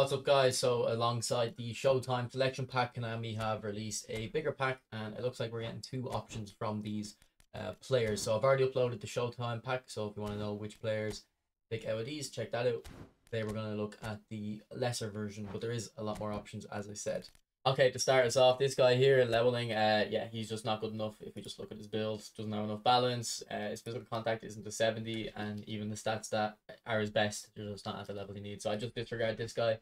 What's up, guys? So, alongside the Showtime Selection Pack, Konami have released a bigger pack, and it looks like we're getting two options from these players. So, I've already uploaded the Showtime pack. So, if you want to know which players pick out of these, check that out. Today, we're going to look at the lesser version, but there is a lot more options, as I said. Okay, to start us off, this guy here, leveling, yeah, he's just not good enough. If we just look at his build, doesn't have enough balance. His physical contact isn't to 70, and even the stats that are his best, they're just not at the level he needs. So I just disregard this guy.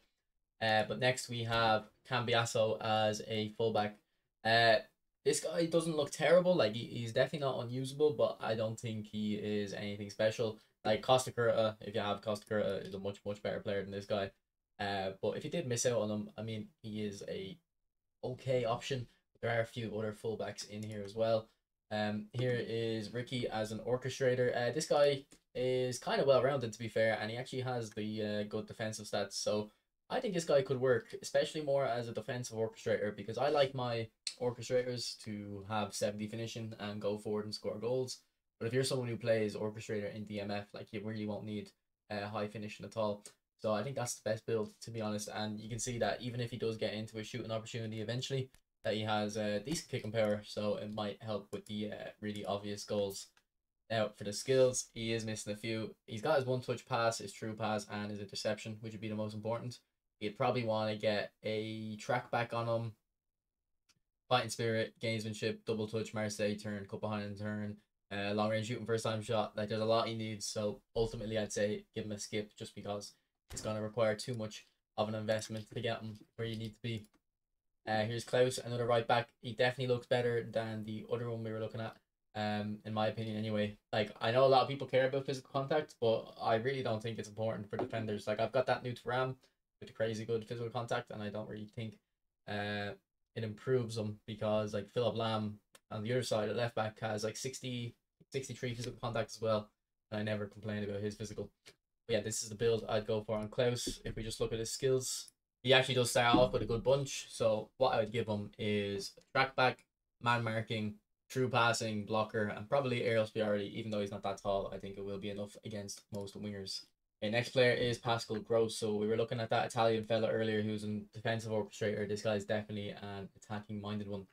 But next we have Cambiasso as a fullback. Uh, this guy doesn't look terrible. Like he's definitely not unusable, but I don't think he is anything special. Like Costa Curta, if you have Costa Curta, is a much better player than this guy. But if you did miss out on him, I mean, he is a okay option. There are a few other fullbacks in here as well. Here is Ricky as an orchestrator. This guy is kind of well rounded, to be fair, and he actually has the good defensive stats. So I think this guy could work, especially more as a defensive orchestrator, because I like my orchestrators to have 70 finishing and go forward and score goals. But if you're someone who plays orchestrator in DMF, like you really won't need high finishing at all. So I think that's the best build, to be honest. And you can see that even if he does get into a shooting opportunity eventually, that he has a decent kicking power. So it might help with the really obvious goals. Now, for the skills, he is missing a few. He's got his one-touch pass, his true pass, and his interception, which would be the most important. You'd probably want to get a track back on him. Fighting spirit, gamesmanship, double touch, Marseille turn, cup behind turn, long range shooting, first time shot. Like there's a lot he needs. So ultimately, I'd say give him a skip just because it's going to require too much of an investment to get him where you need to be. Here's Klaus, another right back. He definitely looks better than the other one we were looking at. In my opinion, anyway. Like I know a lot of people care about physical contact, but I really don't think it's important for defenders. Like I've got that new Thuram with crazy good physical contact, and I don't really think it improves them because like Philip Lam on the other side, at left back, has like 63 physical contact as well, and I never complain about his physical. But yeah, this is the build I'd go for on Klaus. If we just look at his skills, he actually does start off with a good bunch. So what I would give him is track back, man marking, true passing, blocker, and probably aerial superiority. Even though he's not that tall, I think it will be enough against most wingers. Okay, next player is Pascal Gross. So we were looking at that Italian fella earlier who's a defensive orchestrator. This guy is definitely an attacking minded one.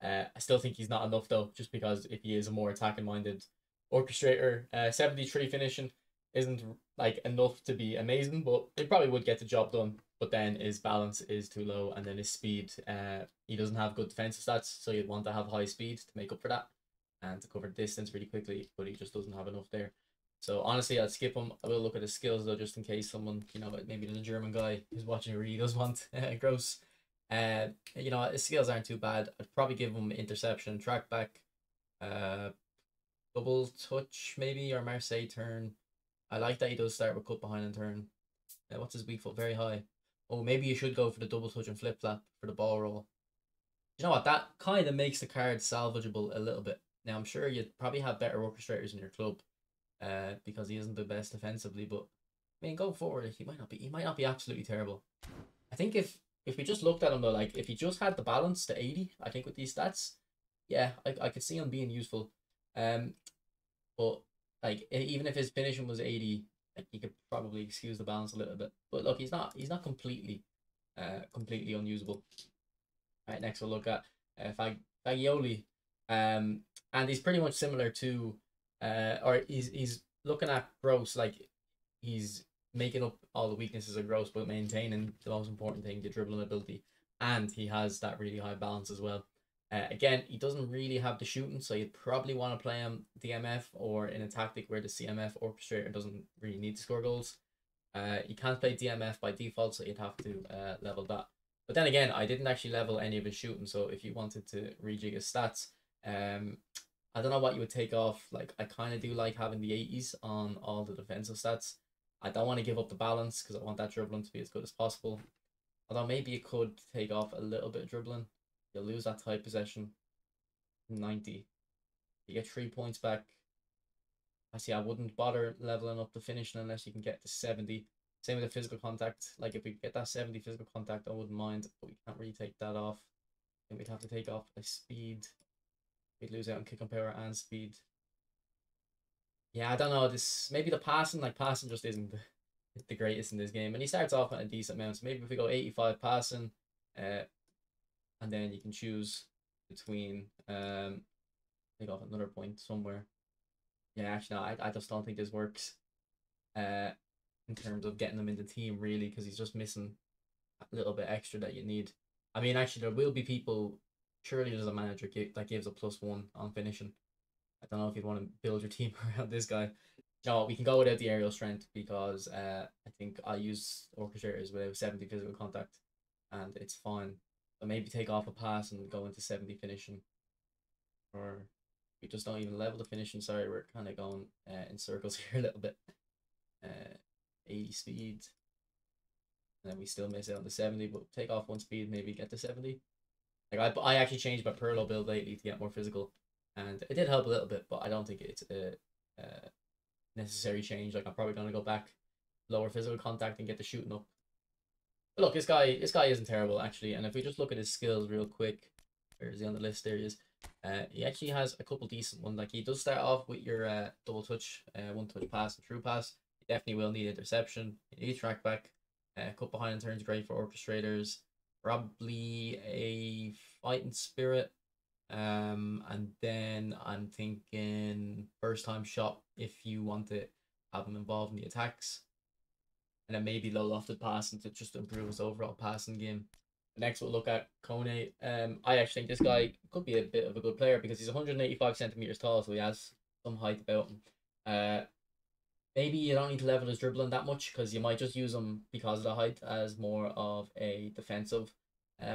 I still think he's not enough though, just because if he is a more attacking minded orchestrator, 73 finishing isn't like enough to be amazing, but it probably would get the job done. But then his balance is too low, and then his speed, he doesn't have good defensive stats, so you'd want to have high speed to make up for that and to cover distance really quickly, but he just doesn't have enough there. So honestly, I'd skip him. I will look at his skills though, just in case someone, maybe the German guy who's watching really does want Gross. His skills aren't too bad. I'd probably give him interception, track back, uh, double touch maybe, or Marseille turn. I like that he does start with cut behind and turn. What's his weak foot? Very high. Oh, maybe you should go for the double touch and flip flap for the ball roll. You know what? That kind of makes the card salvageable a little bit. Now I'm sure you'd probably have better orchestrators in your club, because he isn't the best defensively. But I mean, going forward, he might not be absolutely terrible. I think if we just looked at him though, like if he just had the balance to 80, I think with these stats, yeah, I could see him being useful. But like even if his finishing was 80, like he could probably excuse the balance a little bit. But look, he's not completely unusable. Right, next we'll look at Fagioli. And he's pretty much similar to, or he's looking at Gross, like he's making up all the weaknesses of Gross, but maintaining the most important thing, the dribbling ability, and he has that really high balance as well. Again, he doesn't really have the shooting, so you'd probably want to play him DMF or in a tactic where the CMF orchestrator doesn't really need to score goals. You can't play DMF by default, so you'd have to level that. But then again, I didn't actually level any of his shooting, so if you wanted to rejig his stats, I don't know what you would take off. Like, I kind of do like having the 80s on all the defensive stats. I don't want to give up the balance because I want that dribbling to be as good as possible. Although maybe you could take off a little bit of dribbling. You'll lose that tight possession. 90. You get 3 points back. I see. I wouldn't bother leveling up the finishing unless you can get to 70. Same with the physical contact. Like if we get that 70 physical contact, I wouldn't mind, but we can't really take that off. Then we'd have to take off a speed. We'd lose out on kick and power and speed. Yeah, I don't know. This maybe the passing, like passing just isn't the greatest in this game, and he starts off at a decent amount. So maybe if we go 85 passing, and then you can choose between take off another point somewhere. Yeah, actually, no, I just don't think this works. In terms of getting him in the team, really, because he's just missing a little bit extra that you need. I mean, actually, there will be people. Surely there's a manager that gives a +1 on finishing. I don't know if you'd want to build your team around this guy. No, we can go without the aerial strength because I think I use orchestrators without 70 physical contact, and it's fine. So maybe take off a pass and go into 70 finishing, or we just don't even level the finishing. Sorry, we're kind of going in circles here a little bit. 80 speed, and then we still miss out on the 70, but take off 1 speed, maybe get to 70. Like I actually changed my Perlo build lately to get more physical, and it did help a little bit, but I don't think it's a necessary change. Like I'm probably gonna go back lower physical contact and get the shooting up. But look, this guy isn't terrible actually, and if we just look at his skills real quick, where is he on the list? There he is. He actually has a couple decent ones. Like he does start off with your double touch, one touch pass and true pass. You definitely will need interception. You need track back. Cut behind and turns great for orchestrators. Probably a fighting spirit. And then I'm thinking first time shot if you want to have him involved in the attacks. And then maybe low lofted passing to just improve his overall passing game. Next we'll look at Kone. I actually think this guy could be a bit of a good player because he's 185 centimeters tall, so he has some height about him. Maybe you don't need to level his dribbling that much because you might just use him because of the height as more of a defensive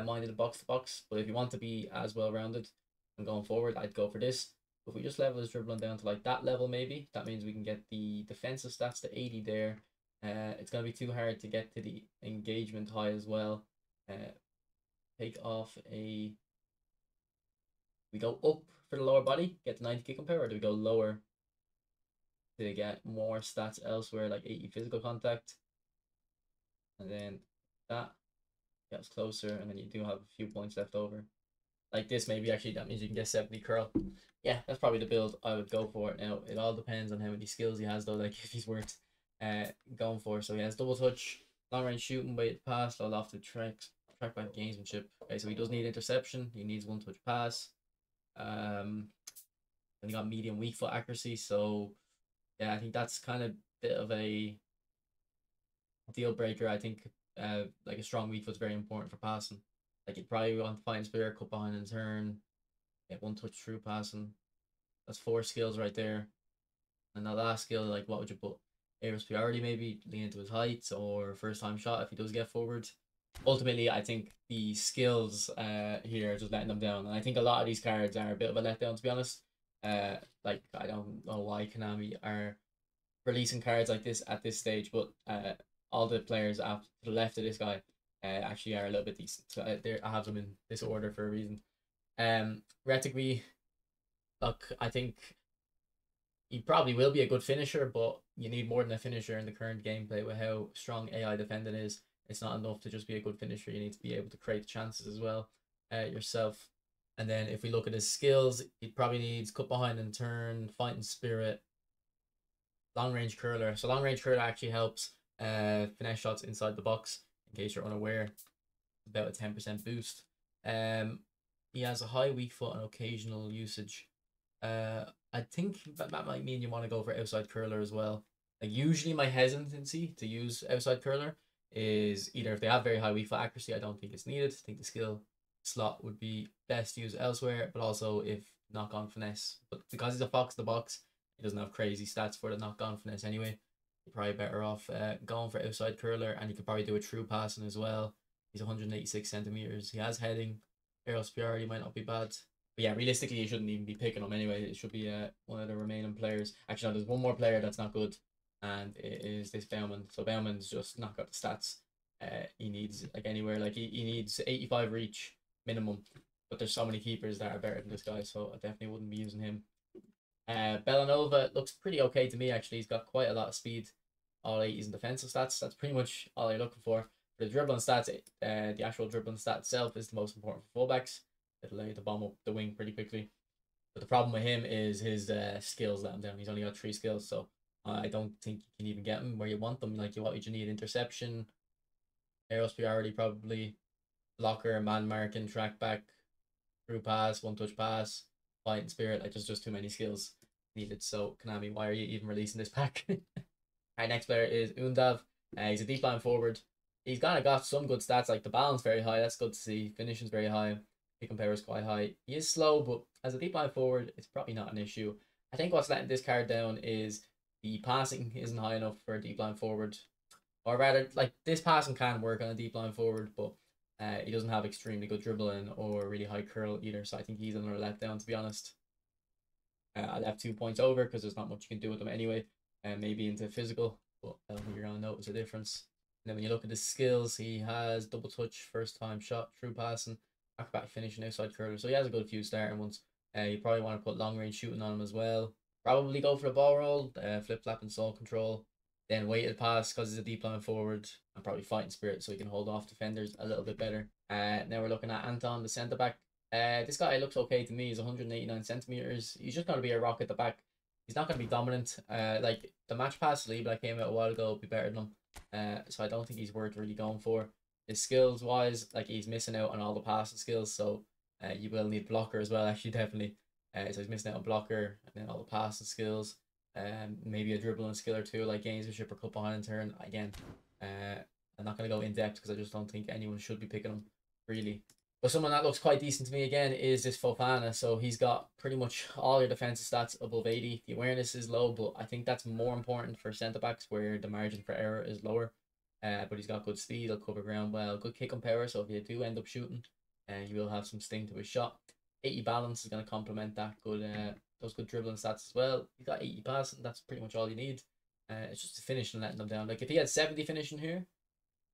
minded box to box. But if you want to be as well rounded and going forward, I'd go for this. If we just level his dribbling down to like that level, maybe that means we can get the defensive stats to 80 there. It's gonna be too hard to get to the engagement high as well. Take off a. We go up for the lower body, get the 90 kick and power, or do we go lower to get more stats elsewhere, like 80 physical contact? And then that gets closer, and then you do have a few points left over. Like this, maybe actually that means you can get 70 curl. Yeah, that's probably the build I would go for. Now, it all depends on how many skills he has, though, like if he's worth going for. So he has double touch, long range shooting, weighted pass, low lofted track back gamesmanship. Okay, so he does need interception. He needs one touch pass. And he got medium weak foot accuracy. So yeah, I think that's kind of a bit of a deal breaker. I think like a strong weak foot is very important for passing. Like you'd probably want to find spirit, cut behind and turn, get one touch through passing. That's 4 skills right there. And the last skill, like what would you put? Aerial superiority, maybe lean into his height, or first time shot if he does get forward. Ultimately, I think the skills here are just letting them down, and I think a lot of these cards are a bit of a letdown, to be honest. Like I don't know why Konami are releasing cards like this at this stage, but all the players up to the left of this guy actually are a little bit decent. So I have them in this order for a reason. Retigui, look, I think he probably will be a good finisher, but you need more than a finisher in the current gameplay with how strong AI defending is. It's not enough to just be a good finisher. You need to be able to create chances as well yourself. And then if we look at his skills, he probably needs cut behind and turn, fighting spirit, long range curler. So long range curler actually helps finesse shots inside the box, in case you're unaware. About a 10% boost. He has a high weak foot and occasional usage. I think that might mean you want to go for outside curler as well. Like usually my hesitancy to use outside curler is either if they have very high weak foot accuracy, I don't think it's needed. I think the skill slot would be best used elsewhere, but also if knock on finesse. But because he's a fox in the box, he doesn't have crazy stats for the knock on finesse anyway. You're probably better off going for outside curler, and you could probably do a true passing as well. He's 186 centimeters. He has heading. Aerial superiority might not be bad. But yeah, realistically, you shouldn't even be picking him anyway. It should be one of the remaining players. Actually, no, there's one more player that's not good, and it is this Bauman. So Bauman's just not got the stats. He needs like anywhere like he needs 85 reach minimum. But there's so many keepers that are better than this guy, so I definitely wouldn't be using him. Bellanova looks pretty okay to me actually. He's got quite a lot of speed. All 80s in defensive stats. That's pretty much all you're looking for. For the dribbling stats, the actual dribbling stat itself is the most important for fullbacks. It'll allow you to bomb up the wing pretty quickly. But the problem with him is his skills let him down. He's only got 3 skills, so I don't think you can even get them where you want them. Like what you need: interception, aerial superiority, probably blocker, man marking, track back, through pass, one touch pass, fighting spirit. Like there's just too many skills needed. So Konami, why are you even releasing this pack? Our next player is Undav. He's a deep line forward. He's kind of got some good stats, like the balance very high. That's good to see. Finishing's very high. Kick and power is quite high. He is slow, but as a deep line forward, it's probably not an issue. I think what's letting this card down is the passing isn't high enough for a deep line forward. Or rather, like this passing can work on a deep line forward, but he doesn't have extremely good dribbling or really high curl either. So I think he's another letdown, to be honest. I left 2 points over because there's not much you can do with them anyway. And maybe into physical, but I don't think you're gonna notice a difference. And then when you look at his skills, he has double touch, first time shot, true passing, acrobatic finishing, outside curler. So he has a good few starting ones. You probably want to put long range shooting on him as well. Probably go for the ball roll, flip flap and soul control. Then weighted pass because he's a deep line forward, and probably fighting spirit so he can hold off defenders a little bit better. Now we're looking at Anton, the centre back. This guy looks okay to me. He's 189 centimeters. He's just gonna be a rock at the back. He's not gonna be dominant. Like the match pass lead that came out a while ago will be better than him. So I don't think he's worth really going for. His skills wise, like he's missing out on all the passing skills. So you will need blocker as well. Actually, definitely. So he's missing out on blocker and then all the passing skills. Maybe a dribbling skill or two like gamesmanship or cut behind turn. Again, I'm not gonna go in depth because I just don't think anyone should be picking him really. But someone that looks quite decent to me again is this Fofana. So he's got pretty much all your defensive stats above 80. The awareness is low, but I think that's more important for centre backs where the margin for error is lower. But he's got good speed, he'll cover ground well, good kick and power. So if you do end up shooting, he will have some sting to his shot. 80 balance is going to complement that good those good dribbling stats as well. He's got 80 passing, that's pretty much all you need. It's just the finishing letting them down. Like if he had 70 finishing here,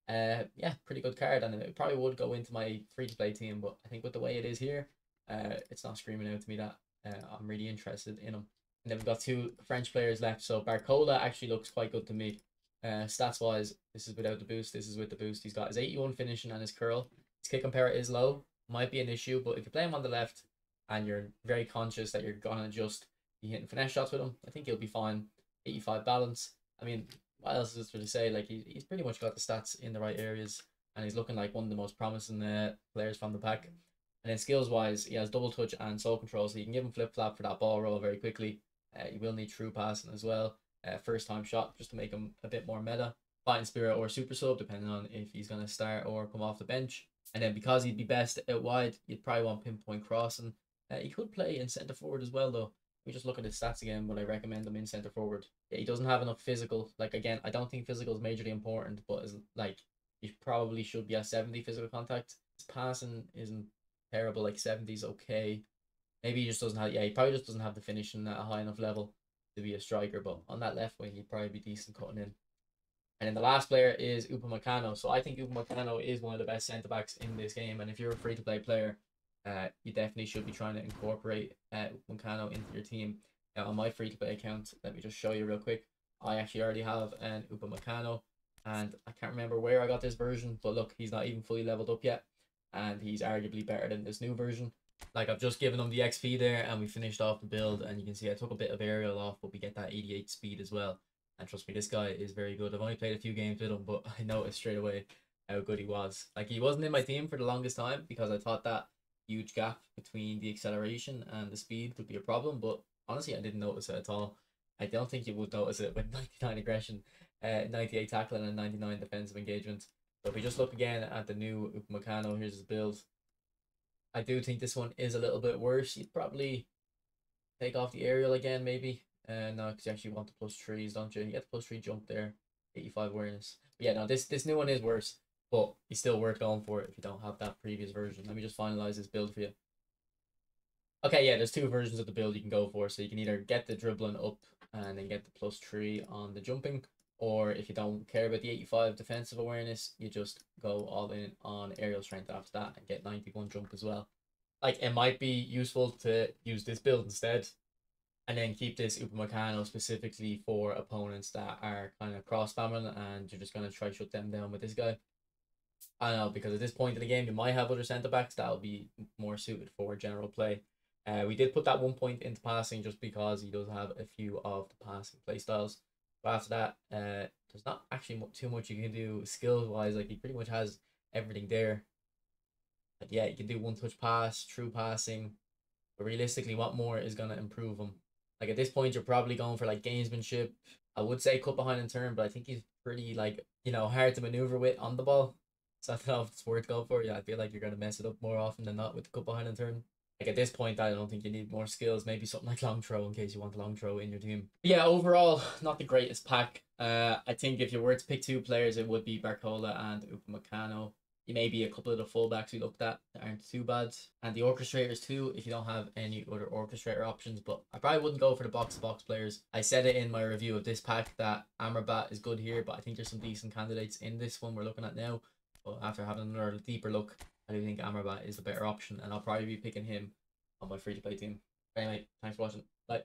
yeah, pretty good card, and it probably would go into my free to play team. But I think with the way it is here, it's not screaming out to me that I'm really interested in him. And then we've got two French players left. So Barcola actually looks quite good to me. Stats wise, this is without the boost. This is with the boost. He's got his 81 finishing and his curl. His kick and power is low, might be an issue, but if you play him on the left and you're very conscious that you're gonna just be hitting finesse shots with him, I think he'll be fine. 85 balance. I mean, what else is there to say? Like he's pretty much got the stats in the right areas, and he's looking like one of the most promising players from the pack. And then skills wise, he has double touch and soul control, so you can give him flip flap for that ball roll very quickly. You will need true passing as well. First time shot just to make him a bit more meta. Fighting spirit or super sub, depending on if he's gonna start or come off the bench. And then because he'd be best out wide, you'd probably want pinpoint crossing. He could play in centre forward as well though. We just look at his stats again, but I recommend him in centre forward. Yeah, he doesn't have enough physical. Like again, I don't think physical is majorly important, but is like he probably should be at 70 physical contact. His passing isn't terrible, like 70 is okay. Maybe he just doesn't have. Yeah, he probably just doesn't have the finishing at a high enough level to be a striker. But on that left wing, he'd probably be decent cutting in. And then the last player is Upamecano. So I think Upamecano is one of the best centre backs in this game. And if you're a free to play player, you definitely should be trying to incorporate Upamecano into your team. Now on my free to play account, let me just show you real quick. I actually already have an Upamecano, and I can't remember where I got this version, but look, he's not even fully leveled up yet, and he's arguably better than this new version. Like I've just given him the XP there, and we finished off the build, and you can see I took a bit of aerial off, but we get that 88 speed as well. And trust me, this guy is very good. I've only played a few games with him, but I noticed straight away how good he was. Like he wasn't in my team for the longest time because I thought that huge gap between the acceleration and the speed would be a problem, but honestly I didn't notice it at all. I don't think you would notice it with 99 aggression, 98 tackling and 99 defensive engagement. So if we just look again at the new Upamecano, here's his build. I do think this one is a little bit worse. You'd probably take off the aerial again maybe. No, because you actually want the +3s, don't you? You get the +3 jump there, 85 awareness. But yeah, no, this new one is worse, but it's still worth going for it if you don't have that previous version. Let me just finalize this build for you. Okay, yeah, there's two versions of the build you can go for. So you can either get the dribbling up and then get the +3 on the jumping, or if you don't care about the 85 defensive awareness, you just go all in on aerial strength after that and get 91 jump as well. Like it might be useful to use this build instead, and then keep this Upamecano specifically for opponents that are kind of cross spamming and you're just going to try to shut them down with this guy. I don't know, because at this point in the game you might have other centre backs that'll be more suited for general play. We did put that 1 point into passing just because he does have a few of the passing play styles. But after that, there's not actually too much you can do skills wise. Like he pretty much has everything there. But yeah, you can do one touch pass, true passing. But realistically, what more is gonna improve him? Like at this point, you're probably going for like gamesmanship. I would say cut behind and turn, but I think he's pretty like hard to maneuver with on the ball. So I don't know if it's worth going for. Yeah, I feel like you're gonna mess it up more often than not with the cut behind and turn. Like at this point, I don't think you need more skills. Maybe something like long throw in case you want a long throw in your team. But yeah, overall, not the greatest pack. I think if you were to pick two players, it would be Barcola and Upamecano. Maybe a couple of the fullbacks we looked at aren't too bad, and the orchestrators too. If you don't have any other orchestrator options, but I probably wouldn't go for the box to box players. I said it in my review of this pack that Amrabat is good here, but I think there's some decent candidates in this one we're looking at now. But after having another deeper look, I do think Amrabat is the better option, and I'll probably be picking him on my free to play team. Anyway, thanks for watching. Bye.